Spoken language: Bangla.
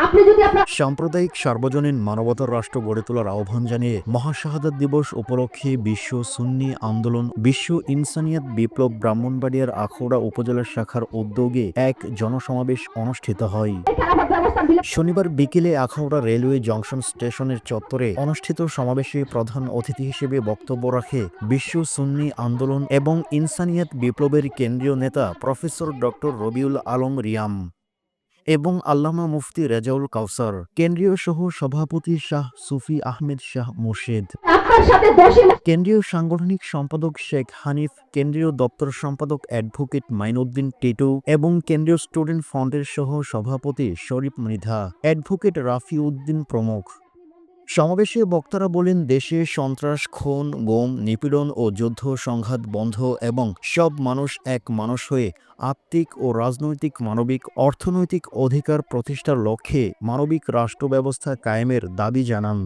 আপনি যদি আপনার সাম্প্রদায়িক সার্বজনীন মানবতার রাষ্ট্র গড়ে তোলার আহ্বান জানিয়ে মহাশাহাদাত দিবস উপলক্ষে বিশ্ব সুন্নি আন্দোলন বিশ্ব ইনসানিয়াত বিপ্লব ব্রাহ্মণবাড়িয়ার আখাউড়া উপজেলা শাখার উদ্যোগে এক জনসমাবেশ অনুষ্ঠিত হয়। খারাপ ব্যবস্থা দিলে শনিবার বিকেলে আখাউড়া রেলওয়ে জংশন স্টেশনের চত্বরে অনুষ্ঠিত সমাবেশে প্রধান অতিথি হিসেবে বক্তব্য রাখে বিশ্ব সুন্নি আন্দোলন এবং ইনসানিয়াত বিপ্লবের কেন্দ্রীয় নেতা প্রফেসর ডক্টর রবিউল আলম রিয়াম এবং আল্লামা মুফতি রেজাউল কাউসার, কেন্দ্রীয় সহ সভাপতি শাহ সুফি আহমেদ শাহ মুর্শেদ, আপনার সাথে দোষী কেন্দ্রীয় সাংগঠনিক সম্পাদক শেখ হানিফ, কেন্দ্রীয় দপ্তর সম্পাদক অ্যাডভোকেট মাইনুদ্দিন টিটু এবং কেন্দ্রীয় স্টুডেন্ট ফ্রন্টের সহ সভাপতি শরীফ মৃধা, অ্যাডভোকেট রাফি উদ্দিন প্রমুখ। সমাবেশে বক্তারা বলেন, দেশে সন্ত্রাস, খুন, গুম, নিপীড়ন ও যুদ্ধ সংঘাত বন্ধ এবং সব মানুষ এক মানুষ হয়ে আত্মিক ও রাজনৈতিক, মানবিক, অর্থনৈতিক অধিকার প্রতিষ্ঠার লক্ষ্যে মানবিক রাষ্ট্র ব্যবস্থা কায়েমের দাবি জানান।